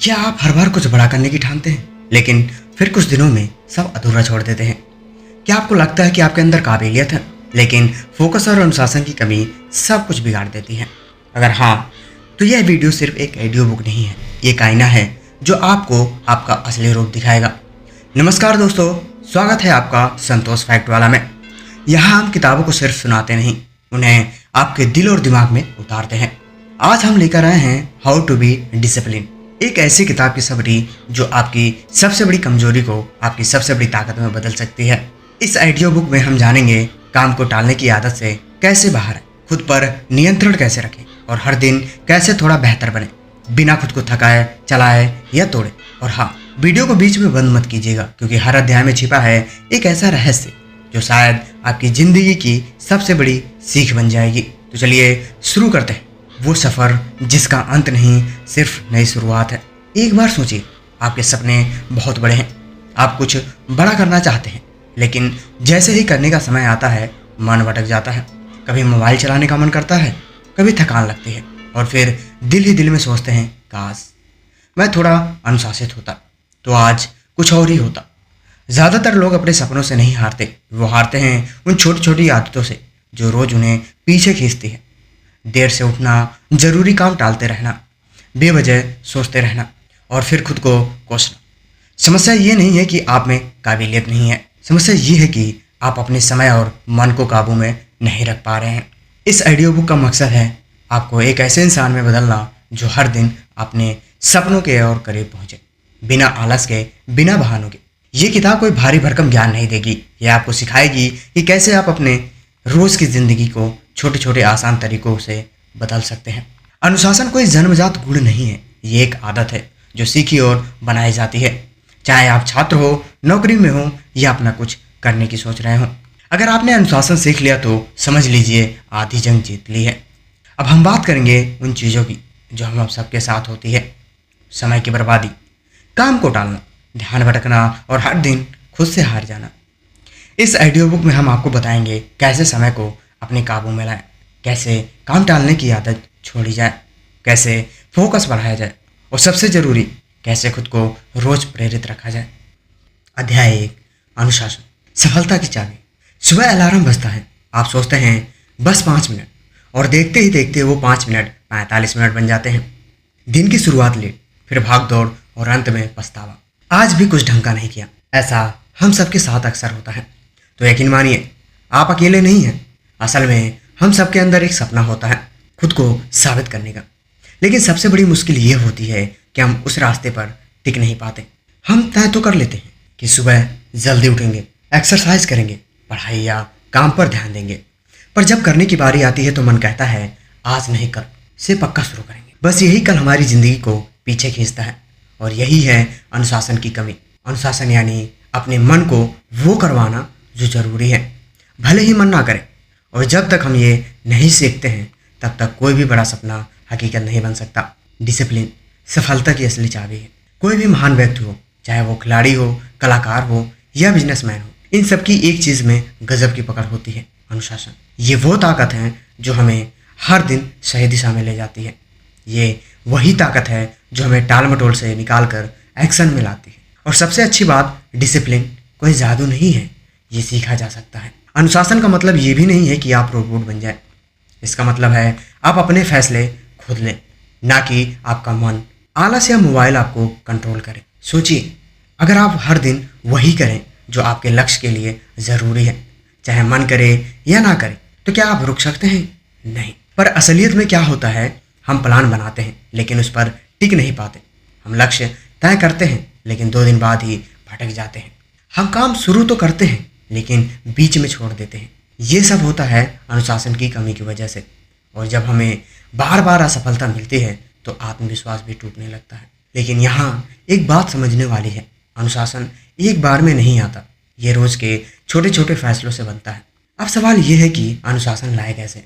क्या आप हर बार कुछ बड़ा करने की ठानते हैं लेकिन फिर कुछ दिनों में सब अधूरा छोड़ देते हैं? क्या आपको लगता है कि आपके अंदर काबिलियत है लेकिन फोकस और अनुशासन की कमी सब कुछ बिगाड़ देती है? अगर हाँ, तो यह वीडियो सिर्फ एक ऑडियो बुक नहीं है, ये एक आईना है जो आपको आपका असली रूप दिखाएगा। नमस्कार दोस्तों, स्वागत है आपका संतोष फैक्ट वाला में। यहाँ हम किताबों को सिर्फ सुनाते नहीं, उन्हें आपके दिल और दिमाग में उतारते हैं। आज हम लेकर आए हैं हाउ टू बी डिसिप्लिन, एक ऐसी किताब की समरी जो आपकी सबसे बड़ी कमजोरी को आपकी सबसे बड़ी ताकत में बदल सकती है। इस ऑडियो बुक में हम जानेंगे काम को टालने की आदत से कैसे बाहर आए, खुद पर नियंत्रण कैसे रखें और हर दिन कैसे थोड़ा बेहतर बने, बिना खुद को थकाए, चलाए या तोड़े। और हाँ, वीडियो को बीच में बंद मत कीजिएगा क्योंकि हर अध्याय में छिपा है एक ऐसा रहस्य जो शायद आपकी जिंदगी की सबसे बड़ी सीख बन जाएगी। तो चलिए शुरू करते हैं वो सफ़र जिसका अंत नहीं, सिर्फ नई शुरुआत है। एक बार सोचिए, आपके सपने बहुत बड़े हैं, आप कुछ बड़ा करना चाहते हैं, लेकिन जैसे ही करने का समय आता है मन भटक जाता है। कभी मोबाइल चलाने का मन करता है, कभी थकान लगती है और फिर दिल ही दिल में सोचते हैं काश मैं थोड़ा अनुशासित होता तो आज कुछ और ही होता। ज़्यादातर लोग अपने सपनों से नहीं हारते, वो हारते हैं उन छोटी छोटी आदतों से जो रोज़ उन्हें पीछे खींचती है। देर से उठना, जरूरी काम टालते रहना, बेवजह सोचते रहना और फिर खुद को कोसना। समस्या ये नहीं है कि आप में काबिलियत नहीं है, समस्या ये है कि आप अपने समय और मन को काबू में नहीं रख पा रहे हैं। इस ऑडियो बुक का मकसद है आपको एक ऐसे इंसान में बदलना जो हर दिन अपने सपनों के और करीब पहुंचे, बिना आलस के, बिना बहानों के। ये किताब कोई भारी भरकम ज्ञान नहीं देगी, यह आपको सिखाएगी कि कैसे आप अपने रोज की जिंदगी को छोटे छोटे आसान तरीकों से बदल सकते हैं। अनुशासन कोई जन्मजात गुण नहीं है, ये एक आदत है जो सीखी और बनाई जाती है। चाहे आप छात्र हो, नौकरी में हो या अपना कुछ करने की सोच रहे हो, अगर आपने अनुशासन सीख लिया तो समझ लीजिए आधी जंग जीत ली है। अब हम बात करेंगे उन चीज़ों की जो हम सबके साथ होती है। समय की बर्बादी, काम को टालना, ध्यान भटकना और हर दिन खुद से हार जाना। इस ऑडियो बुक में हम आपको बताएंगे कैसे समय को अपने काबू में लाएं, कैसे काम टालने की आदत छोड़ी जाए, कैसे फोकस बढ़ाया जाए और सबसे ज़रूरी कैसे खुद को रोज प्रेरित रखा जाए। अध्याय 1, अनुशासन, सफलता की चाबी। सुबह अलार्म बजता है, आप सोचते हैं बस 5 मिनट और देखते ही देखते वो 5 मिनट 45 मिनट बन जाते हैं। दिन की शुरुआत लेट, फिर भाग दौड़ और अंत में पछतावा, आज भी कुछ ढंग का नहीं किया। ऐसा हम सबके साथ अक्सर होता है। तो यकीन मानिए आप अकेले नहीं हैं। असल में हम सबके अंदर एक सपना होता है खुद को साबित करने का, लेकिन सबसे बड़ी मुश्किल ये होती है कि हम उस रास्ते पर टिक नहीं पाते। हम तय तो कर लेते हैं कि सुबह जल्दी उठेंगे, एक्सरसाइज करेंगे, पढ़ाई या काम पर ध्यान देंगे, पर जब करने की बारी आती है तो मन कहता है आज नहीं कल से पक्का शुरू करेंगे। बस यही कल हमारी जिंदगी को पीछे खींचता है और यही है अनुशासन की कमी। अनुशासन यानी अपने मन को वो करवाना जो जरूरी है, भले ही मन ना करे। और जब तक हम ये नहीं सीखते हैं तब तक कोई भी बड़ा सपना हकीकत नहीं बन सकता। डिसिप्लिन सफलता की असली चाबी है। कोई भी महान व्यक्ति हो, चाहे वो खिलाड़ी हो, कलाकार हो या बिजनेसमैन हो, इन सब की एक चीज़ में गजब की पकड़ होती है, अनुशासन। ये वो ताकत है जो हमें हर दिन सही दिशा में ले जाती है। ये वही ताकत है जो हमें टाल मटोल से निकाल कर एक्शन में लाती है। और सबसे अच्छी बात, डिसिप्लिन कोई जादू नहीं है, ये सीखा जा सकता है। अनुशासन का मतलब ये भी नहीं है कि आप रोबोट बन जाए, इसका मतलब है आप अपने फैसले खुद लें, ना कि आपका मन, आलस या मोबाइल आपको कंट्रोल करे। सोचिए, अगर आप हर दिन वही करें जो आपके लक्ष्य के लिए ज़रूरी है, चाहे मन करे या ना करे, तो क्या आप रुक सकते हैं? नहीं। पर असलियत में क्या होता है, हम प्लान बनाते हैं लेकिन उस पर टिक नहीं पाते। हम लक्ष्य तय करते हैं लेकिन 2 दिन बाद ही भटक जाते हैं। हम काम शुरू तो करते हैं लेकिन बीच में छोड़ देते हैं। ये सब होता है अनुशासन की कमी की वजह से। और जब हमें बार बार असफलता मिलती है तो आत्मविश्वास भी टूटने लगता है। लेकिन यहाँ एक बात समझने वाली है, अनुशासन एक बार में नहीं आता, ये रोज़ के छोटे छोटे फैसलों से बनता है। अब सवाल ये है कि अनुशासन लाए कैसे?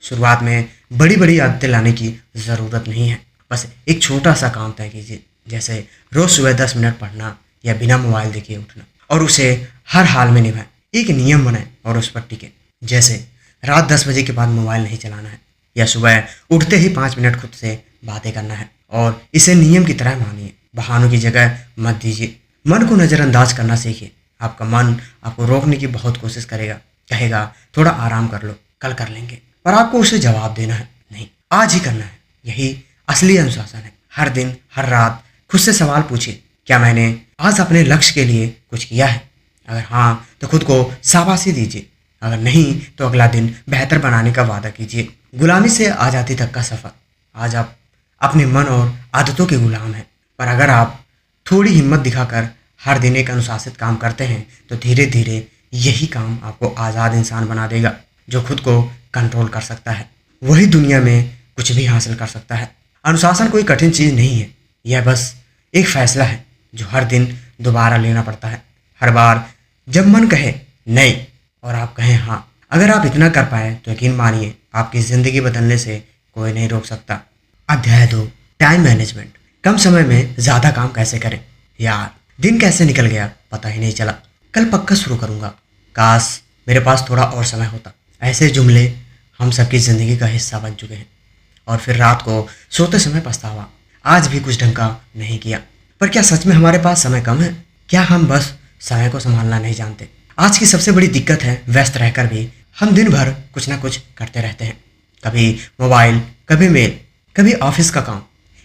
शुरुआत में बड़ी बड़ी आदतें लाने की ज़रूरत नहीं है, बस एक छोटा सा काम तय कीजिए, जैसे रोज़ सुबह 10 मिनट पढ़ना या बिना मोबाइल देखे उठना, और उसे हर हाल में निभाएं। एक नियम बनाएं और उस पर टिकें, जैसे रात 10 बजे के बाद मोबाइल नहीं चलाना है या सुबह उठते ही 5 मिनट खुद से बातें करना है। और इसे नियम की तरह मानिए। बहानों की जगह मत दीजिए। मन को नज़रअंदाज करना सीखिए। आपका मन आपको रोकने की बहुत कोशिश करेगा, कहेगा थोड़ा आराम कर लो, कल कर लेंगे। पर आपको उसे जवाब देना है, नहीं, आज ही करना है। यही असली अनुशासन है। हर दिन, हर रात खुद से सवाल पूछिए, क्या मैंने आज अपने लक्ष्य के लिए कुछ किया है? अगर हाँ, तो खुद को शाबाशी दीजिए। अगर नहीं, तो अगला दिन बेहतर बनाने का वादा कीजिए। गुलामी से आज़ादी तक का सफ़र। आज आप अपने मन और आदतों के गुलाम हैं, पर अगर आप थोड़ी हिम्मत दिखाकर हर दिन एक अनुशासित काम करते हैं, तो धीरे धीरे यही काम आपको आज़ाद इंसान बना देगा, जो खुद को कंट्रोल कर सकता है। वही दुनिया में कुछ भी हासिल कर सकता है। अनुशासन कोई कठिन चीज़ नहीं है, यह बस एक फैसला है जो हर दिन दोबारा लेना पड़ता है। हर बार जब मन कहे नहीं और आप कहें हाँ। अगर आप इतना कर पाए तो यकीन मानिए, आपकी ज़िंदगी बदलने से कोई नहीं रोक सकता। अध्याय 2, टाइम मैनेजमेंट। कम समय में ज़्यादा काम कैसे करें? यार, दिन कैसे निकल गया पता ही नहीं चला। कल पक्का शुरू करूँगा, काश मेरे पास थोड़ा और समय होता। ऐसे जुमले हम सबकी ज़िंदगी का हिस्सा बन चुके हैं। और फिर रात को सोते समय पछतावा, आज भी कुछ ढंग का नहीं किया। पर क्या सच में हमारे पास समय कम है? क्या हम बस समय को संभालना नहीं जानते? आज की सबसे बड़ी दिक्कत है, व्यस्त रहकर भी हम दिन भर कुछ ना कुछ करते रहते हैं। कभी मोबाइल, कभी मेल, कभी ऑफिस का काम।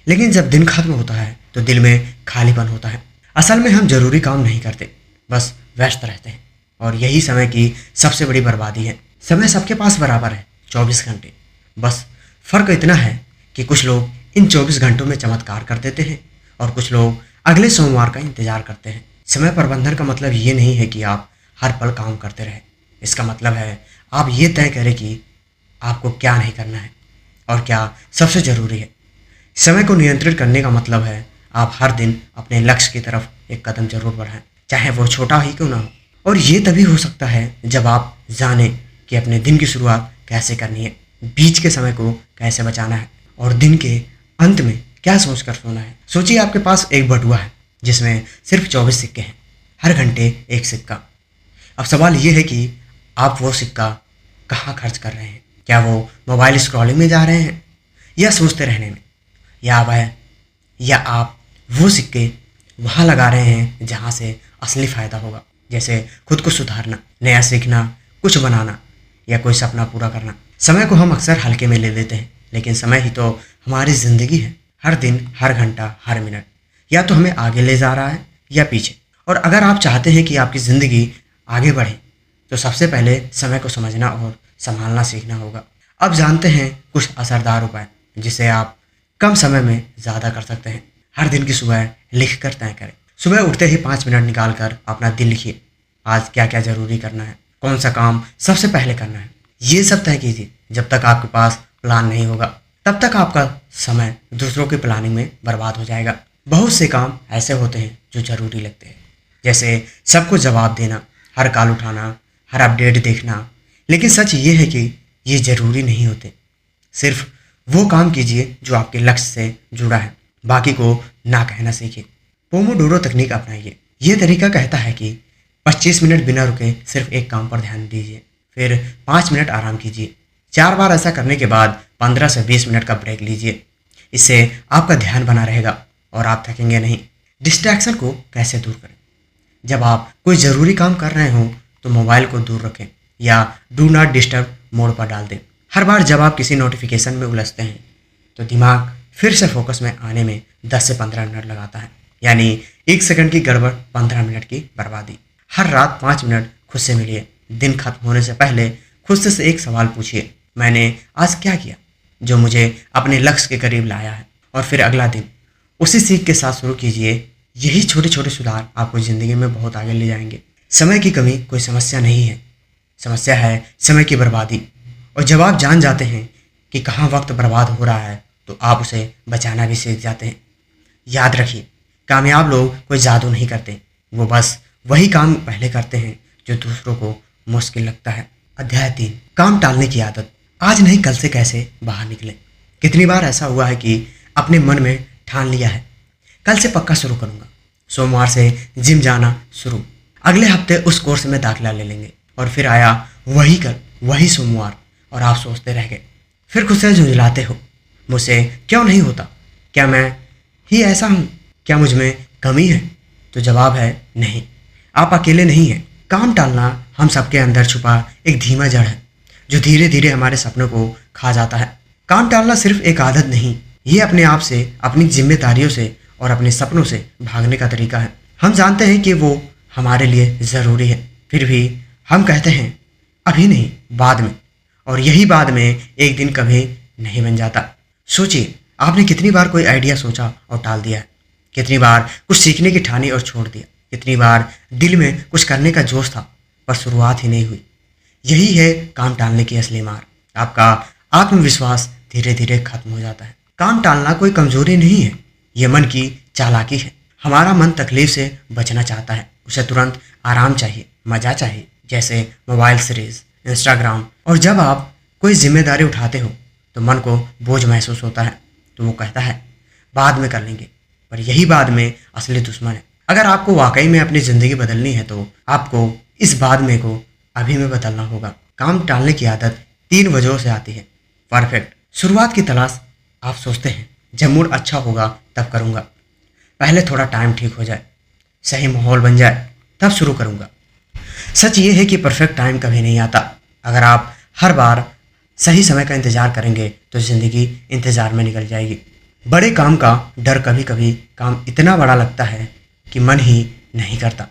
लेकिन जब दिन खत्म होता है तो दिल में खालीपन होता है। असल में हम जरूरी काम नहीं करते, बस व्यस्त रहते हैं। और यही समय की सबसे बड़ी बर्बादी है। समय सबके पास बराबर है, 24 घंटे। बस फ़र्क इतना है कि कुछ लोग इन 24 घंटों में चमत्कार कर देते हैं और कुछ लोग अगले सोमवार का इंतजार करते हैं। समय प्रबंधन का मतलब ये नहीं है कि आप हर पल काम करते रहें। इसका मतलब है आप ये तय करें कि आपको क्या नहीं करना है और क्या सबसे ज़रूरी है। समय को नियंत्रित करने का मतलब है आप हर दिन अपने लक्ष्य की तरफ एक कदम जरूर बढ़ाएं, चाहे वो छोटा ही क्यों ना हो। और ये तभी हो सकता है जब आप जानें कि अपने दिन की शुरुआत कैसे करनी है, बीच के समय को कैसे बचाना है और दिन के अंत में क्या सोचकर सोना है। सोचिए, आपके पास एक बटुआ है जिसमें सिर्फ 24 सिक्के हैं, हर घंटे एक सिक्का। अब सवाल ये है कि आप वो सिक्का कहाँ खर्च कर रहे हैं? क्या वो मोबाइल स्क्रॉलिंग में जा रहे हैं, या सोचते रहने में, या आप वो सिक्के वहाँ लगा रहे हैं जहाँ से असली फ़ायदा होगा, जैसे खुद को सुधारना, नया सीखना, कुछ बनाना या कोई सपना पूरा करना। समय को हम अक्सर हल्के में ले लेते हैं, लेकिन समय ही तो हमारी ज़िंदगी है। हर दिन, हर घंटा, हर मिनट या तो हमें आगे ले जा रहा है या पीछे। और अगर आप चाहते हैं कि आपकी ज़िंदगी आगे बढ़े, तो सबसे पहले समय को समझना और संभालना सीखना होगा। अब जानते हैं कुछ असरदार उपाय जिसे आप कम समय में ज़्यादा कर सकते हैं। हर दिन की सुबह लिख कर तय करें। सुबह उठते ही 5 मिनट निकाल कर अपना दिन लिखिए। आज क्या क्या ज़रूरी करना है, कौन सा काम सबसे पहले करना है, ये सब तय कीजिए। जब तक आपके पास प्लान नहीं होगा, तब तक आपका समय दूसरों की प्लानिंग में बर्बाद हो जाएगा। बहुत से काम ऐसे होते हैं जो ज़रूरी लगते हैं, जैसे सबको जवाब देना, हर कॉल उठाना, हर अपडेट देखना। लेकिन सच ये है कि ये ज़रूरी नहीं होते। सिर्फ वो काम कीजिए जो आपके लक्ष्य से जुड़ा है, बाकी को ना कहना सीखिए। पोमोडोरो तकनीक अपनाइए। ये तरीका कहता है कि 25 मिनट बिना रुके सिर्फ एक काम पर ध्यान दीजिए, फिर 5 मिनट आराम कीजिए। 4 बार ऐसा करने के बाद 15 से 20 मिनट का ब्रेक लीजिए। इससे आपका ध्यान बना रहेगा और आप थकेंगे नहीं। डिस्ट्रैक्शन को कैसे दूर करें? जब आप कोई ज़रूरी काम कर रहे हों तो मोबाइल को दूर रखें या डू नॉट डिस्टर्ब मोड पर डाल दें। हर बार जब आप किसी नोटिफिकेशन में उलझते हैं तो दिमाग फिर से फोकस में आने में 10 से 15 मिनट लगाता है, यानी 1 सेकंड की गड़बड़, 15 मिनट की बर्बादी। हर रात 5 मिनट खुद से मिलिए। दिन खत्म होने से पहले खुद से एक सवाल पूछिए, मैंने आज क्या किया जो मुझे अपने लक्ष्य के करीब लाया है? और फिर अगला दिन उसी सीख के साथ शुरू कीजिए। यही छोटे छोटे सुधार आपको ज़िंदगी में बहुत आगे ले जाएंगे। समय की कमी कोई समस्या नहीं है, समस्या है समय की बर्बादी। और जब आप जान जाते हैं कि कहाँ वक्त बर्बाद हो रहा है, तो आप उसे बचाना भी सीख जाते हैं। याद रखिए, कामयाब लोग कोई जादू नहीं करते, वो बस वही काम पहले करते हैं जो दूसरों को मुश्किल लगता है। अध्याय 3, काम टालने की आदत। आज नहीं, कल से कैसे बाहर निकलें? कितनी बार ऐसा हुआ है कि अपने मन में ठान लिया है, कल से पक्का शुरू करूँगा, सोमवार से जिम जाना शुरू, अगले हफ्ते उस कोर्स में दाखिला ले लेंगे, और फिर आया वही कल, वही सोमवार, और आप सोचते रह गए। फिर खुद से झुंझलाते हो, मुझसे क्यों नहीं होता, क्या मैं ही ऐसा हूँ? क्या मुझ में कमी है? तो जवाब है नहीं, आप अकेले नहीं हैं। काम टालना हम सबके अंदर छुपा एक धीमा जड़ है जो धीरे धीरे हमारे सपनों को खा जाता है। काम टालना सिर्फ एक आदत नहीं, ये अपने आप से, अपनी जिम्मेदारियों से और अपने सपनों से भागने का तरीका है। हम जानते हैं कि वो हमारे लिए ज़रूरी है, फिर भी हम कहते हैं अभी नहीं, बाद में। और यही बाद में एक दिन कभी नहीं बन जाता। सोचिए, आपने कितनी बार कोई आइडिया सोचा और टाल दिया है? कितनी बार कुछ सीखने की ठानी और छोड़ दिया? कितनी बार दिल में कुछ करने का जोश था पर शुरुआत ही नहीं हुई? यही है काम टालने की असली मार। आपका आत्मविश्वास धीरे धीरे खत्म हो जाता है। काम टालना कोई कमजोरी नहीं है, ये मन की चालाकी है। हमारा मन तकलीफ से बचना चाहता है, उसे तुरंत आराम चाहिए, मजा चाहिए, जैसे मोबाइल सीरीज, इंस्टाग्राम। और जब आप कोई जिम्मेदारी उठाते हो तो मन को बोझ महसूस होता है, तो वो कहता है बाद में कर लेंगे। पर यही बाद में असली दुश्मन है। अगर आपको वाकई में अपनी ज़िंदगी बदलनी है तो आपको इस बाद में को अभी में बदलना होगा। काम टालने की आदत 3 वजहों से आती है। परफेक्ट शुरुआत की तलाश। आप सोचते हैं जब मूड अच्छा होगा तब करूँगा, पहले थोड़ा टाइम ठीक हो जाए, सही माहौल बन जाए, तब शुरू करूँगा। सच ये है कि परफेक्ट टाइम कभी नहीं आता। अगर आप हर बार सही समय का इंतज़ार करेंगे तो ज़िंदगी इंतज़ार में निकल जाएगी। बड़े काम का डर। कभी कभी काम इतना बड़ा लगता है कि मन ही नहीं करता,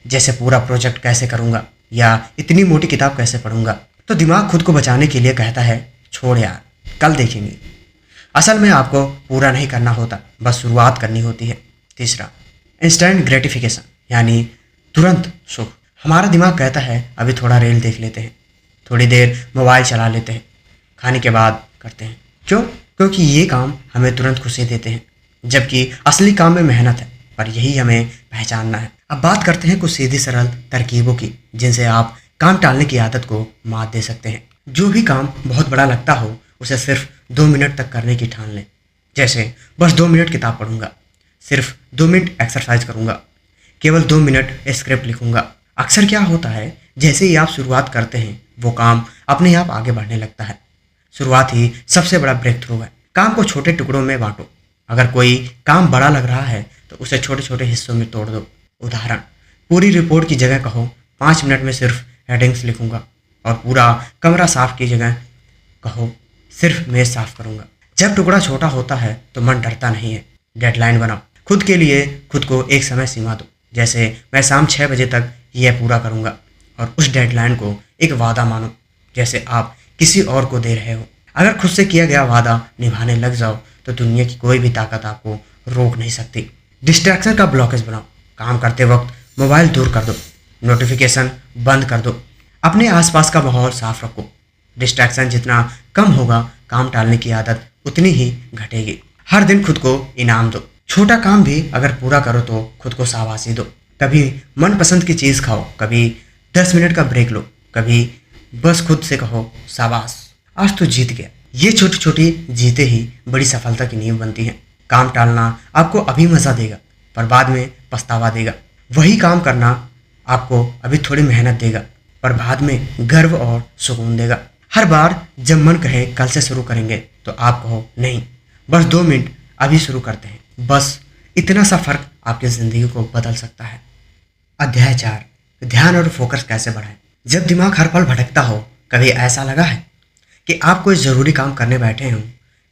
जैसे पूरा प्रोजेक्ट कैसे करूँगा या इतनी मोटी किताब कैसे पढ़ूंगा। तो दिमाग खुद को बचाने के लिए कहता है छोड़ यार, कल देखेंगे। असल में आपको पूरा नहीं करना होता, बस शुरुआत करनी होती है। तीसरा, इंस्टेंट ग्रेटिफिकेशन, यानी तुरंत सुख। हमारा दिमाग कहता है अभी थोड़ा रील देख लेते हैं, थोड़ी देर मोबाइल चला लेते हैं, खाने के बाद करते हैं। क्यों? क्योंकि ये काम हमें तुरंत खुशी देते हैं, जबकि असली काम में मेहनत है। पर यही हमें पहचानना है। अब बात करते हैं कुछ सीधी सरल तरकीबों की, जिनसे आप काम टालने की आदत को मात दे सकते हैं। जो भी काम बहुत बड़ा लगता हो उसे सिर्फ 2 मिनट तक करने की ठान लें। जैसे बस 2 मिनट किताब पढ़ूंगा, सिर्फ 2 मिनट एक्सरसाइज करूंगा, केवल 2 मिनट स्क्रिप्ट लिखूंगा। अक्सर क्या होता है, जैसे ही आप शुरुआत करते हैं वो काम अपने आप आगे बढ़ने लगता है। शुरुआत ही सबसे बड़ा ब्रेक थ्रू है। काम को छोटे टुकड़ों में बांटो। अगर कोई काम बड़ा लग रहा है तो उसे छोटे छोटे हिस्सों में तोड़ दो। उदाहरण, पूरी रिपोर्ट की जगह कहो 5 मिनट में सिर्फ हेडिंग्स लिखूंगा, और पूरा कमरा साफ की जगह कहो सिर्फ मेज साफ करूंगा। जब टुकड़ा छोटा होता है तो मन डरता नहीं है। डेडलाइन बनाओ। खुद के लिए खुद को एक समय सीमा दो, जैसे मैं शाम 6 बजे तक यह पूरा करूंगा, और उस डेडलाइन को एक वादा मानो, जैसे आप किसी और को दे रहे हो। अगर खुद से किया गया वादा निभाने लग जाओ तो दुनिया की कोई भी ताकत आपको रोक नहीं सकती। डिस्ट्रैक्शन का ब्लॉकेज बनाओ। काम करते वक्त मोबाइल दूर कर दो, नोटिफिकेशन बंद कर दो, अपने आसपास का माहौल साफ रखो। डिस्ट्रैक्शन जितना कम होगा, काम टालने की आदत उतनी ही घटेगी। हर दिन खुद को इनाम दो। छोटा काम भी अगर पूरा करो तो खुद को शाबाशी दो। कभी मनपसंद की चीज़ खाओ, कभी 10 मिनट का ब्रेक लो, कभी बस खुद से कहो शाबाश, आज तो जीत गया। ये छोटी छोटी जीते ही बड़ी सफलता की नींव बनती हैं। काम टालना आपको अभी मज़ा देगा पर बाद में पछतावा देगा। वही काम करना आपको अभी थोड़ी मेहनत देगा पर बाद में गर्व और सुकून देगा। हर बार जब मन कहे कल से शुरू करेंगे तो आप कहो नहीं, बस 2 मिनट अभी शुरू करते हैं। बस इतना सा फर्क आपकी ज़िंदगी को बदल सकता है। अध्याय 4, ध्यान और फोकस कैसे बढ़ाएं। जब दिमाग हर पल भटकता हो, कभी ऐसा लगा है कि आप कोई ज़रूरी काम करने बैठे हों,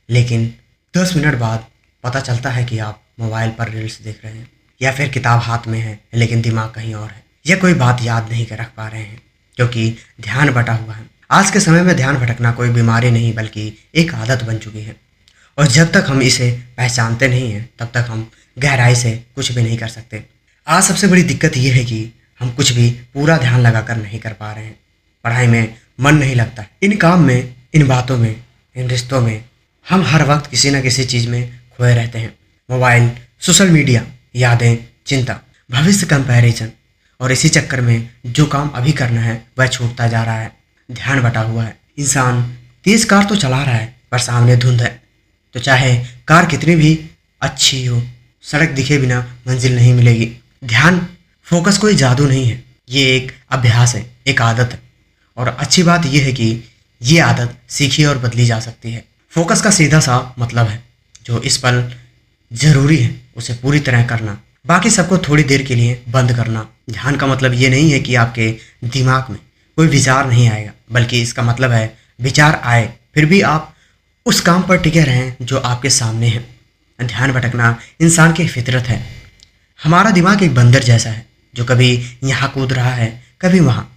लेकिन 10 मिनट बाद पता चलता है कि आप मोबाइल पर रील्स देख रहे हैं, या फिर किताब हाथ में है लेकिन दिमाग कहीं और है, या कोई बात याद नहीं कर रख पा रहे हैं क्योंकि ध्यान बटा हुआ है। आज के समय में ध्यान भटकना कोई बीमारी नहीं बल्कि एक आदत बन चुकी है, और जब तक हम इसे पहचानते नहीं हैं तब तक हम गहराई से कुछ भी नहीं कर सकते। आज सबसे बड़ी दिक्कत ये है कि हम कुछ भी पूरा ध्यान लगाकर नहीं कर पा रहे हैं। पढ़ाई में मन नहीं लगता, इन काम में, इन बातों में, इन रिश्तों में हम हर वक्त किसी न किसी चीज़ में खोए रहते हैं। मोबाइल, सोशल मीडिया, यादें, चिंता, भविष्य कंपैरिजन, और इसी चक्कर में जो काम अभी करना है वह छूटता जा रहा है। ध्यान बटा हुआ है। इंसान तेज कार तो चला रहा है पर सामने धुंध है, तो चाहे कार कितनी भी अच्छी हो, सड़क दिखे बिना मंजिल नहीं मिलेगी। ध्यान फोकस कोई जादू नहीं है, ये एक अभ्यास है, एक आदत है, और अच्छी बात यह है कि ये आदत सीखी और बदली जा सकती है। फोकस का सीधा सा मतलब है जो इस पल ज़रूरी है उसे पूरी तरह करना, बाकी सबको थोड़ी देर के लिए बंद करना। ध्यान का मतलब ये नहीं है कि आपके दिमाग में कोई विचार नहीं आएगा, बल्कि इसका मतलब है विचार आए फिर भी आप उस काम पर टिके रहें जो आपके सामने है। ध्यान भटकना इंसान की फितरत है। हमारा दिमाग एक बंदर जैसा है जो कभी यहाँ कूद रहा है, कभी वहाँ।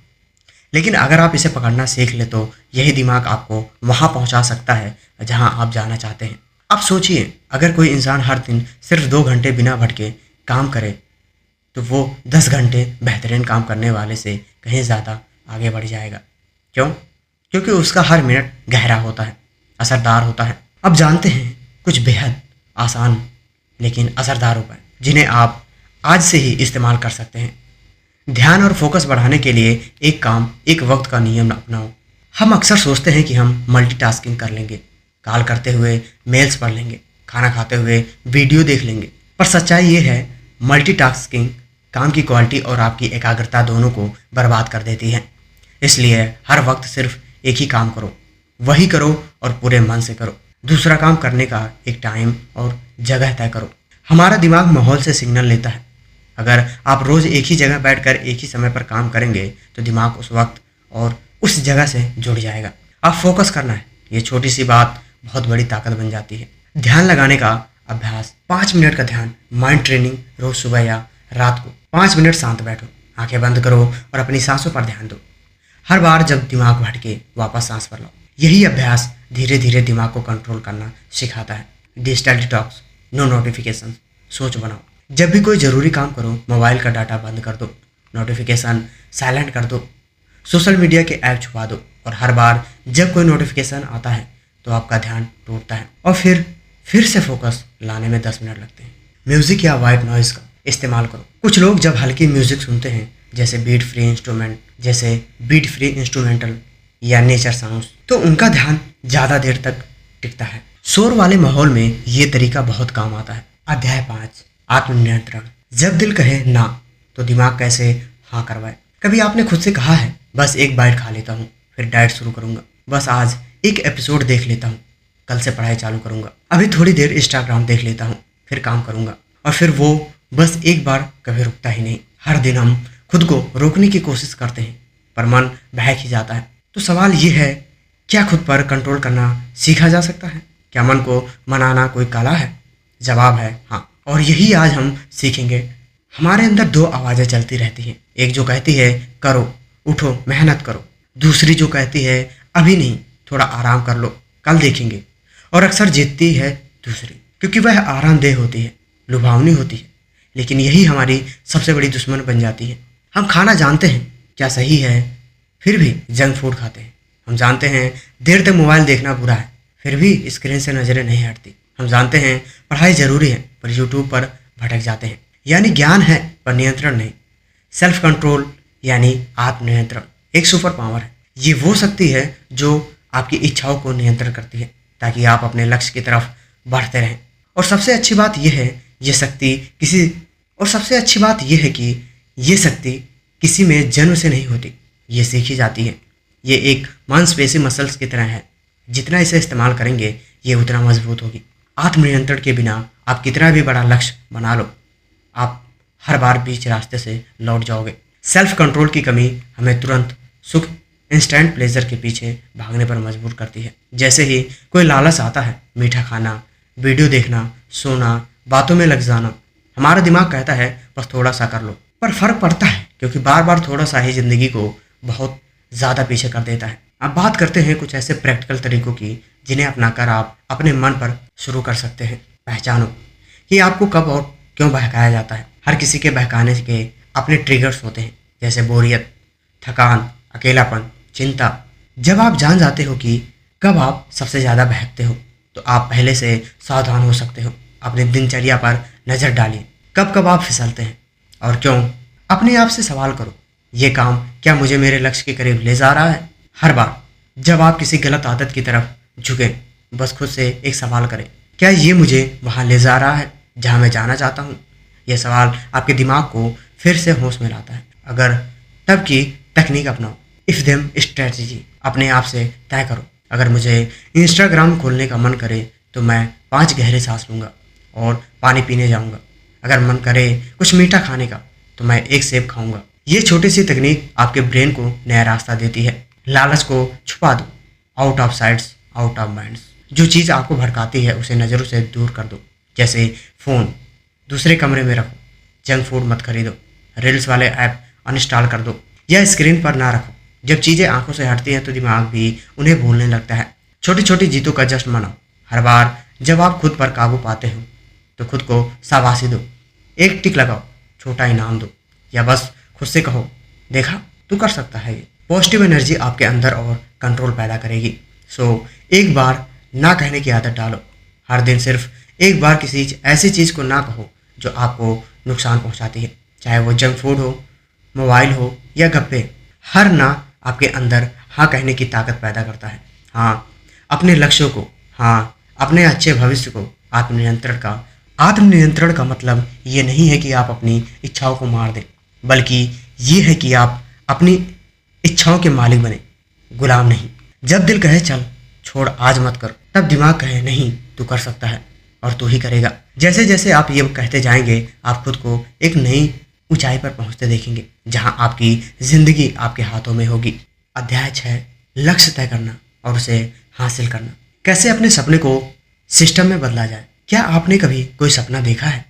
लेकिन अगर आप इसे पकड़ना सीख ले तो यही दिमाग आपको वहाँ पहुँचा सकता है जहाँ आप जाना चाहते हैं। आप सोचिए, अगर कोई इंसान हर दिन सिर्फ 2 घंटे बिना भटके काम करे तो वो 10 घंटे बेहतरीन काम करने वाले से कहीं ज़्यादा आगे बढ़ जाएगा। क्यों? क्योंकि उसका हर मिनट गहरा होता है, असरदार होता है। अब जानते हैं कुछ बेहद आसान लेकिन असरदार उपाय जिन्हें आप आज से ही इस्तेमाल कर सकते हैं। ध्यान और फोकस बढ़ाने के लिए एक काम एक वक्त का नियम अपनाओ। हम अक्सर सोचते हैं कि हम मल्टीटास्किंग कर लेंगे, कॉल करते हुए मेल्स पढ़ लेंगे, खाना खाते हुए वीडियो देख लेंगे, पर सच्चाई ये है मल्टीटास्किंग काम की क्वालिटी और आपकी एकाग्रता दोनों को बर्बाद कर देती है। इसलिए हर वक्त सिर्फ एक ही काम करो, वही करो और पूरे मन से करो। दूसरा काम करने का एक टाइम और जगह तय करो। हमारा दिमाग माहौल से सिग्नल लेता है। अगर आप रोज़ एक ही जगह बैठकर एक ही समय पर काम करेंगे तो दिमाग उस वक्त और उस जगह से जुड़ जाएगा। आप फोकस करना है, ये छोटी सी बात बहुत बड़ी ताकत बन जाती है। ध्यान लगाने का अभ्यास, 5 मिनट का ध्यान माइंड ट्रेनिंग। रोज़ सुबह या रात को 5 मिनट शांत बैठो, आंखें बंद करो और अपनी सांसों पर ध्यान दो। हर बार जब दिमाग भटके वापस सांस पर लाओ। यही अभ्यास धीरे धीरे दिमाग को कंट्रोल करना सिखाता है। Digital detox, no notification. सोच बनाओ, जब भी कोई ज़रूरी काम करो मोबाइल का डाटा बंद कर दो, नोटिफिकेशन साइलेंट कर दो, सोशल मीडिया के ऐप छुपा दो। और हर बार जब कोई नोटिफिकेशन आता है तो आपका ध्यान टूटता है और फिर से फोकस लाने में 10 मिनट लगते हैं। म्यूज़िक या वाइट नॉइज़ का इस्तेमाल करो। कुछ लोग जब हल्की म्यूज़िक सुनते हैं जैसे बीट फ्री इंस्ट्रूमेंटल या नेचर साउंड्स, तो उनका ध्यान ज़्यादा देर तक टिकता है। शोर वाले माहौल में ये तरीका बहुत काम आता है। अध्याय 5, आत्मनियंत्रण। जब दिल कहे ना तो दिमाग कैसे हाँ करवाए। कभी आपने खुद से कहा है बस एक बाइट खा लेता हूँ फिर डाइट शुरू करूँगा, बस आज एक एपिसोड देख लेता हूँ, कल से पढ़ाई चालू करूँगा, अभी थोड़ी देर इंस्टाग्राम देख लेता हूँ फिर काम करूँगा। और फिर वो बस एक बार कभी रुकता ही नहीं। हर दिन हम खुद को रोकने की कोशिश करते हैं पर मन बहक ही जाता है। तो सवाल ये है, क्या खुद पर कंट्रोल करना सीखा जा सकता है? क्या मन को मनाना कोई कला है? जवाब है हाँ, और यही आज हम सीखेंगे। हमारे अंदर 2 आवाज़ें चलती रहती हैं। एक जो कहती है करो, उठो, मेहनत करो। दूसरी जो कहती है अभी नहीं, थोड़ा आराम कर लो, कल देखेंगे। और अक्सर जीतती है दूसरी, क्योंकि वह आरामदेह होती है, लुभावनी होती है, लेकिन यही हमारी सबसे बड़ी दुश्मन बन जाती है। हम खाना जानते हैं क्या सही है, फिर भी जंक फूड खाते हैं। हम जानते हैं देर तक मोबाइल देखना बुरा है, फिर भी स्क्रीन से नज़रें नहीं हटती। हम जानते हैं पढ़ाई ज़रूरी है, पर यूट्यूब पर भटक जाते हैं। यानी ज्ञान है पर नियंत्रण नहीं। सेल्फ कंट्रोल यानी आत्मनियंत्रण एक सुपर पावर है। ये वो शक्ति है जो आपकी इच्छाओं को नियंत्रण करती है ताकि आप अपने लक्ष्य की तरफ बढ़ते रहें। और सबसे अच्छी बात यह है कि ये शक्ति किसी में जन्म से नहीं होती, ये सीखी जाती है। ये एक मांसपेशी मसल्स की तरह है, जितना इसे इस्तेमाल करेंगे ये उतना मजबूत होगी। आत्मनियंत्रण के बिना आप कितना भी बड़ा लक्ष्य बना लो, आप हर बार बीच रास्ते से लौट जाओगे। सेल्फ कंट्रोल की कमी हमें तुरंत सुख, इंस्टेंट प्लेजर के पीछे भागने पर मजबूर करती है। जैसे ही कोई लालच आता है, मीठा खाना, वीडियो देखना, सोना, बातों में लग जाना, हमारा दिमाग कहता है बस थोड़ा सा कर लो। पर फर्क पड़ता है क्योंकि बार बार थोड़ा सा ही ज़िंदगी को बहुत ज़्यादा पीछे कर देता है। अब बात करते हैं कुछ ऐसे प्रैक्टिकल तरीकों की जिन्हें अपनाकर आप अपने मन पर शुरू कर सकते हैं। पहचानो कि आपको कब और क्यों बहकाया जाता है। हर किसी के बहकाने के अपने ट्रिगर्स होते हैं, जैसे बोरियत, थकान, अकेलापन, चिंता। जब आप जान जाते हो कि कब आप सबसे ज़्यादा बहकते हो तो आप पहले से सावधान हो सकते हो। अपनी दिनचर्या पर नज़र डालिए, कब कब आप फिसलते हैं और क्यों। अपने आप से सवाल करो, ये काम क्या मुझे मेरे लक्ष्य के करीब ले जा रहा है? हर बार जब आप किसी गलत आदत की तरफ झुकें, बस खुद से एक सवाल करें, क्या ये मुझे वहाँ ले जा रहा है जहाँ मैं जाना चाहता हूँ? यह सवाल आपके दिमाग को फिर से होश में लाता है। अगर तब की तकनीक अपनाओ, इफ़ देम स्ट्रेटजी। अपने आप से तय करो, अगर मुझे इंस्टाग्राम खोलने का मन करे तो मैं 5 गहरे सांस लूँगा और पानी पीने जाऊंगा। अगर मन करे कुछ मीठा खाने का तो मैं एक सेब खाऊंगा। ये छोटी सी तकनीक आपके ब्रेन को नया रास्ता देती है। लालच को छुपा दो, out of sites out of minds. जो चीज़ आपको भड़काती है उसे नज़रों से दूर कर दो, जैसे फ़ोन दूसरे कमरे में रखो, जंक फूड मत खरीदो, रील्स वाले ऐप अनइंस्टॉल कर दो या स्क्रीन पर ना रखो। जब चीज़ें आंखों से हटती हैं तो दिमाग भी उन्हें भूलने लगता है। छोटी छोटी जीतों का जश्न मनाओ। हर बार जब आप खुद पर काबू पाते हो तो खुद को शाबाशी दो, एक टिक लगाओ, छोटा इनाम दो, या बस खुद से कहो देखा तू कर सकता है। ये पॉजिटिव एनर्जी आपके अंदर और कंट्रोल पैदा करेगी। एक बार ना कहने की आदत डालो। हर दिन सिर्फ एक बार किसी ऐसी चीज़ को ना कहो जो आपको नुकसान पहुंचाती है, चाहे वो जंक फूड हो, मोबाइल हो या गप्पे। हर ना आपके अंदर हाँ कहने की ताकत पैदा करता है। हाँ अपने लक्ष्यों को, हाँ अपने अच्छे भविष्य को। आत्मनियंत्रण का मतलब ये नहीं है कि आप अपनी इच्छाओं को मार दें, बल्कि ये है कि आप अपनी इच्छाओं के मालिक बने, गुलाम नहीं। जब दिल कहे चल छोड़ आज मत कर, तब दिमाग कहे नहीं तू कर सकता है और तू ही करेगा। जैसे जैसे आप ये कहते जाएंगे आप खुद को एक नई ऊंचाई पर पहुंचते देखेंगे, जहां आपकी जिंदगी आपके हाथों में होगी। अध्याय 6, लक्ष्य तय करना और उसे हासिल करना। कैसे अपने सपने को सिस्टम में बदला जाए। क्या आपने कभी कोई सपना देखा है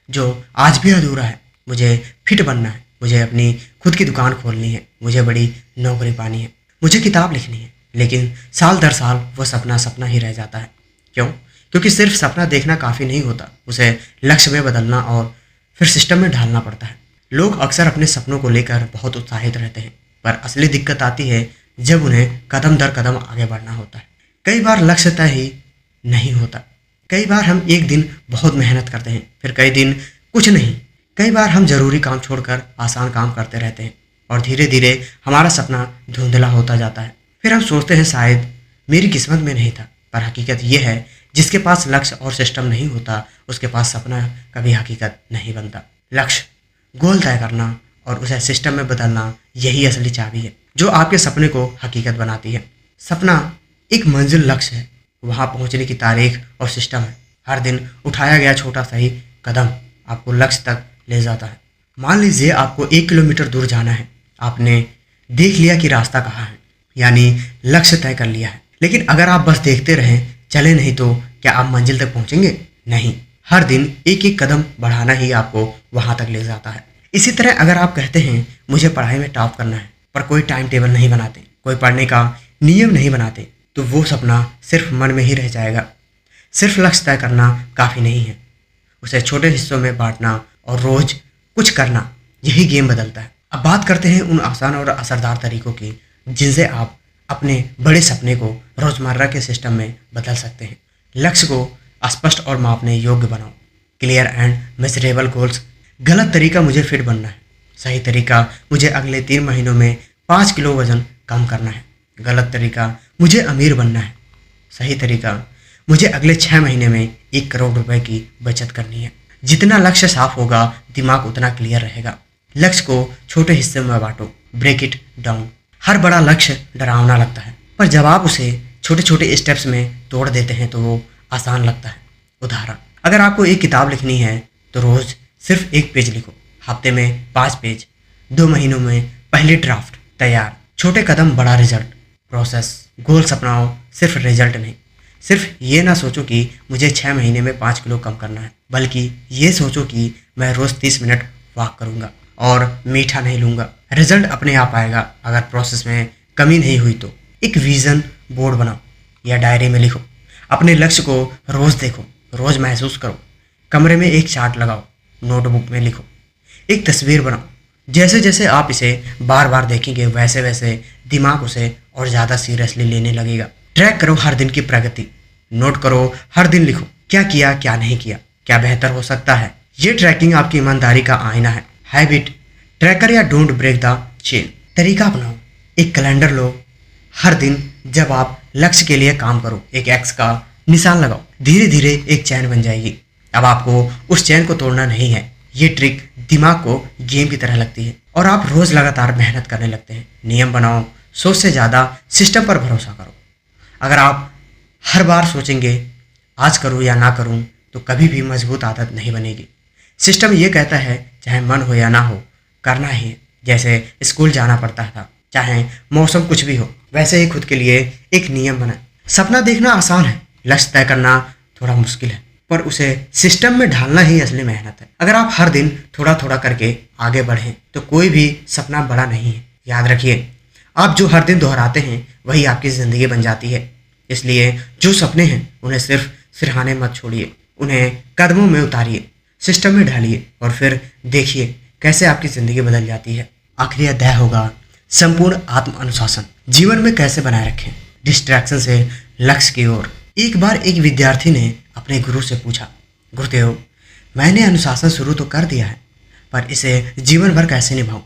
जो आज भी अधूरा है? मुझे फिट बनना है, मुझे अपनी खुद की दुकान खोलनी है, मुझे बड़ी नौकरी पानी है, मुझे किताब लिखनी है। लेकिन साल दर साल वो सपना सपना ही रह जाता है। क्यों? क्योंकि सिर्फ सपना देखना काफ़ी नहीं होता, उसे लक्ष्य में बदलना और फिर सिस्टम में ढालना पड़ता है। लोग अक्सर अपने सपनों को लेकर बहुत उत्साहित रहते हैं, पर असली दिक्कत आती है जब उन्हें कदम दर कदम आगे बढ़ना होता है। कई बार लक्ष्य तय ही नहीं होता। कई बार हम एक दिन बहुत मेहनत करते हैं, फिर कई दिन कुछ नहीं। कई बार हम जरूरी काम छोड़कर आसान काम करते रहते हैं और धीरे धीरे हमारा सपना धुंधला होता जाता है। फिर हम सोचते हैं शायद मेरी किस्मत में नहीं था, पर हकीकत यह है जिसके पास लक्ष्य और सिस्टम नहीं होता उसके पास सपना कभी हकीकत नहीं बनता। लक्ष्य, गोल तय करना और उसे सिस्टम में बदलना, यही असली चाबी है जो आपके सपने को हकीकत बनाती है। सपना एक मंजिल लक्ष्य है, वहाँ पहुँचने की तारीख और सिस्टम है। हर दिन उठाया गया छोटा सही कदम आपको लक्ष्य तक ले जाता है। मान लीजिए आपको 1 किलोमीटर दूर जाना है। आपने देख लिया कि रास्ता कहाँ है, यानी लक्ष्य तय कर लिया है। लेकिन अगर आप बस देखते रहें, चले नहीं, तो क्या आप मंजिल तक पहुँचेंगे? नहीं। हर दिन एक एक कदम बढ़ाना ही आपको वहाँ तक ले जाता है। इसी तरह अगर आप कहते हैं मुझे पढ़ाई में टॉप करना है, पर कोई टाइम टेबल नहीं बनाते, कोई पढ़ने का नियम नहीं बनाते, तो वो सपना सिर्फ मन में ही रह जाएगा। सिर्फ लक्ष्य तय करना काफ़ी नहीं है, उसे छोटे हिस्सों में बांटना और रोज़ कुछ करना, यही गेम बदलता है। अब बात करते हैं उन आसान और असरदार तरीकों की जिनसे आप अपने बड़े सपने को रोज़मर्रा के सिस्टम में बदल सकते हैं। लक्ष्य को स्पष्ट और मापने योग्य बनाओ। Clear and measurable goals. गलत तरीका मुझे फिट बनना है, सही तरीका मुझे अगले 3 महीनों में 5 किलो वजन कम करना है। गलत तरीका मुझे अमीर बनना है, सही तरीका मुझे अगले 6 महीने में 1 करोड़ रुपए की बचत करनी है। जितना लक्ष्य साफ होगा दिमाग उतना क्लियर रहेगा। लक्ष्य को छोटे हिस्से में बांटो, ब्रेक इट डाउन। हर बड़ा लक्ष्य डरावना लगता है, पर जब आप उसे छोटे छोटे स्टेप्स में तोड़ देते हैं तो वो आसान लगता है। उदाहरण, अगर आपको एक किताब लिखनी है तो रोज़ सिर्फ 1 पेज लिखो, हफ्ते में 5 पेज, 2 महीनों में पहली ड्राफ्ट तैयार। छोटे कदम बड़ा रिजल्ट। प्रोसेस, गोल्स अपनाओ, सिर्फ रिजल्ट नहीं। सिर्फ ये ना सोचो कि मुझे 6 महीने में 5 किलो कम करना है, बल्कि ये सोचो कि मैं रोज़ 30 मिनट वॉक करूँगा और मीठा नहीं लूँगा। रिजल्ट अपने आप आएगा अगर प्रोसेस में कमी नहीं हुई तो। एक विज़न बोर्ड बनाओ या डायरी में लिखो। अपने लक्ष्य को रोज़ देखो, रोज़ महसूस करो। कमरे में एक चार्ट लगाओ, नोटबुक में लिखो। एक तस्वीर बनाओ, जैसे जैसे आप इसे बार बार देखेंगे वैसे वैसे दिमाग उसे और ज़्यादा सीरियसली लेने लगेगा। ट्रैक करो हर दिन की प्रगति, नोट करो, हर दिन लिखो क्या किया, क्या नहीं किया, क्या बेहतर हो सकता है। ये ट्रैकिंग आपकी ईमानदारी का आईना है। हैबिट ट्रैकर या डोंट ब्रेक द चेन। तरीका अपनाओ, एक कैलेंडर लो। हर दिन जब आप लक्ष्य के लिए काम करो, एक एक्स का निशान लगाओ। धीरे धीरे एक चैन बन जाएगी। अब आपको उस चैन को तोड़ना नहीं है। ये ट्रिक दिमाग को गेम की तरह लगती है और आप रोज़ लगातार मेहनत करने लगते हैं। नियम बनाओ, सोच से ज़्यादा सिस्टम पर भरोसा करो। अगर आप हर बार सोचेंगे आज करूँ या ना करूँ, तो कभी भी मजबूत आदत नहीं बनेगी। सिस्टम ये कहता है चाहे मन हो या ना हो करना ही है। जैसे स्कूल जाना पड़ता था, चाहे मौसम कुछ भी हो, वैसे ही खुद के लिए एक नियम बनाए। सपना देखना आसान है, लक्ष्य तय करना थोड़ा मुश्किल है, पर उसे सिस्टम में ढालना ही असली मेहनत है। अगर आप हर दिन थोड़ा थोड़ा करके आगे बढ़ें तो कोई भी सपना बड़ा नहीं है। याद रखिए, आप जो हर दिन दोहराते हैं वही आपकी ज़िंदगी बन जाती है। इसलिए जो सपने हैं उन्हें सिर्फ सिरहाने मत छोड़िए, उन्हें कदमों में उतारिए, सिस्टम में ढालिए और फिर देखिए कैसे आपकी ज़िंदगी बदल जाती है। आखिरी अध्याय होगा संपूर्ण आत्म अनुशासन जीवन में कैसे बनाए रखें, डिस्ट्रैक्शन से लक्ष्य की ओर। एक बार एक विद्यार्थी ने अपने गुरु से पूछा, गुरुदेव मैंने अनुशासन शुरू तो कर दिया है, पर इसे जीवन भर कैसे निभाऊं?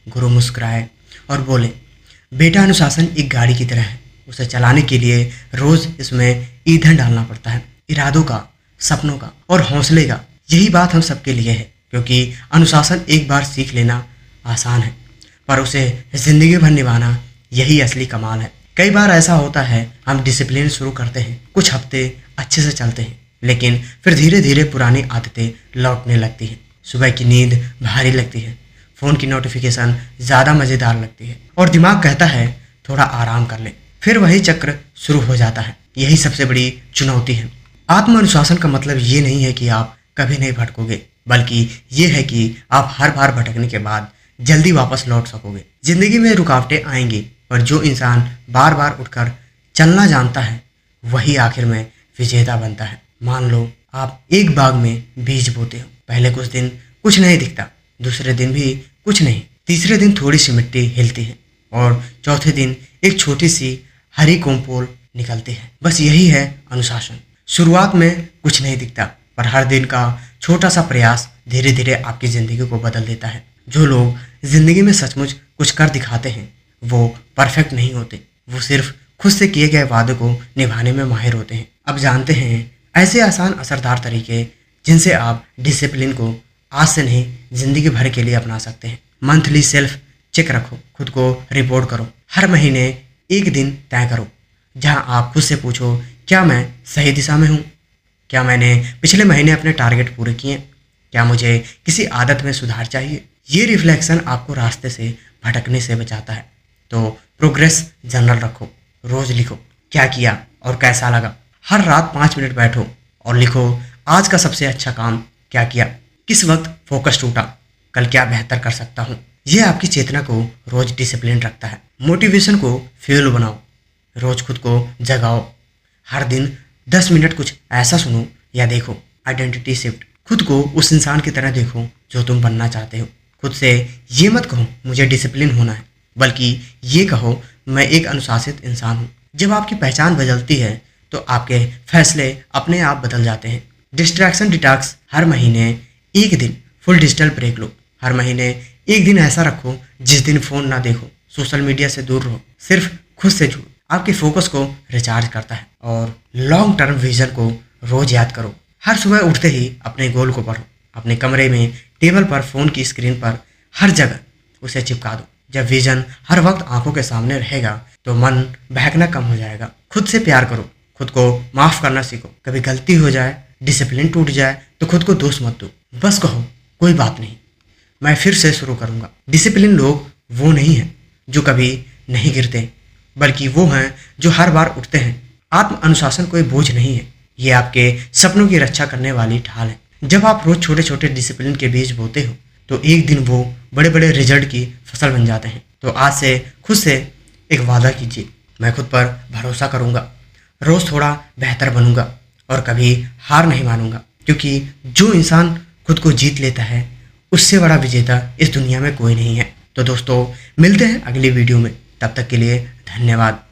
गुरु मुस्कुराए और बोले, बेटा अनुशासन एक गाड़ी की तरह है, उसे चलाने के लिए रोज इसमें ईंधन डालना पड़ता है, इरादों का, सपनों का और हौसले का। यही बात हम सबके लिए है, क्योंकि अनुशासन एक बार सीख लेना आसान है, पर उसे जिंदगी भर निभाना यही असली कमाल है। कई बार ऐसा होता है हम डिसिप्लिन शुरू करते हैं, कुछ हफ्ते अच्छे से चलते हैं, लेकिन फिर धीरे धीरे पुरानी आदतें लौटने लगती हैं। सुबह की नींद भारी लगती है, फ़ोन की नोटिफिकेशन ज़्यादा मज़ेदार लगती है और दिमाग कहता है थोड़ा आराम कर ले। फिर वही चक्र शुरू हो जाता है। यही सबसे बड़ी चुनौती है। आत्म अनुशासन का मतलब ये नहीं है कि आप कभी नहीं भटकोगे, बल्कि ये है कि आप हर बार भटकने के बाद जल्दी वापस लौट सकोगे। ज़िंदगी में रुकावटें आएंगी, पर जो इंसान बार बार उठकर चलना जानता है वही आखिर में विजेता बनता है। मान लो आप एक बाग में बीज बोते हो, पहले कुछ दिन कुछ नहीं दिखता, दूसरे दिन भी कुछ नहीं, तीसरे दिन थोड़ी सी मिट्टी हिलती है और चौथे दिन एक छोटी सी हरी कोम्पोल निकलती है। बस यही है अनुशासन। शुरुआत में कुछ नहीं दिखता, पर हर दिन का छोटा सा प्रयास धीरे धीरे आपकी ज़िंदगी को बदल देता है। जो लोग ज़िंदगी में सचमुच कुछ कर दिखाते हैं वो परफेक्ट नहीं होते, वो सिर्फ खुद से किए गए वादों को निभाने में माहिर होते हैं। अब जानते हैं ऐसे आसान असरदार तरीके जिनसे आप डिसिप्लिन को आज से नहीं जिंदगी भर के लिए अपना सकते हैं। मंथली सेल्फ चेक रखो, खुद को रिपोर्ट करो, हर महीने एक दिन तय करो जहां आप खुद से पूछो, क्या मैं सही दिशा में हूं? क्या मैंने पिछले महीने अपने टारगेट पूरे किए? क्या मुझे किसी आदत में सुधार चाहिए? ये रिफ्लेक्शन आपको रास्ते से भटकने से बचाता है। तो प्रोग्रेस जर्नल रखो, रोज लिखो क्या किया और कैसा लगा। हर रात 5 मिनट बैठो और लिखो आज का सबसे अच्छा काम क्या किया, किस वक्त फोकस टूटा, कल क्या बेहतर कर सकता हूँ। यह आपकी चेतना को रोज डिसिप्लिन रखता है। मोटिवेशन को फ्यूल बनाओ, रोज खुद को जगाओ, हर दिन 10 मिनट कुछ ऐसा सुनो या देखो। आइडेंटिटी शिफ्ट, खुद को उस इंसान की तरह देखो जो तुम बनना चाहते हो। खुद से ये मत कहो मुझे डिसिप्लिन होना है, बल्कि ये कहो मैं एक अनुशासित इंसान हूँ। जब आपकी पहचान बदलती है तो आपके फैसले अपने आप बदल जाते हैं। डिस्ट्रैक्शन डिटॉक्स, हर महीने एक दिन फुल डिजिटल ब्रेक लो। हर महीने एक दिन ऐसा रखो जिस दिन फ़ोन ना देखो, सोशल मीडिया से दूर रहो, सिर्फ खुद से जुड़ो। आपके फोकस को रिचार्ज करता है। और लॉन्ग टर्म विजन को रोज याद करो। हर सुबह उठते ही अपने गोल को पढ़ो, अपने कमरे में, टेबल पर, फ़ोन की स्क्रीन पर, हर जगह उसे चिपका दो। जब विजन हर वक्त आंखों के सामने रहेगा तो मन बहकना कम हो जाएगा। खुद से प्यार करो, खुद को माफ़ करना सीखो। कभी गलती हो जाए, डिसिप्लिन टूट जाए तो खुद को दोष मत दो, बस कहो कोई बात नहीं, मैं फिर से शुरू करूँगा। डिसिप्लिन लोग वो नहीं हैं जो कभी नहीं गिरते, बल्कि वो हैं जो हर बार उठते हैं। आत्म अनुशासन कोई बोझ नहीं है, ये आपके सपनों की रक्षा करने वाली ढाल है। जब आप रोज छोटे छोटे डिसिप्लिन के बीज बोते हो तो एक दिन वो बड़े बड़े रिजल्ट की फसल बन जाते हैं। तो आज से खुद से एक वादा कीजिए, मैं खुद पर भरोसा करूँगा, रोज़ थोड़ा बेहतर बनूंगा और कभी हार नहीं मानूंगा। क्योंकि जो इंसान खुद को जीत लेता है उससे बड़ा विजेता इस दुनिया में कोई नहीं है। तो दोस्तों मिलते हैं अगली वीडियो में, तब तक के लिए धन्यवाद।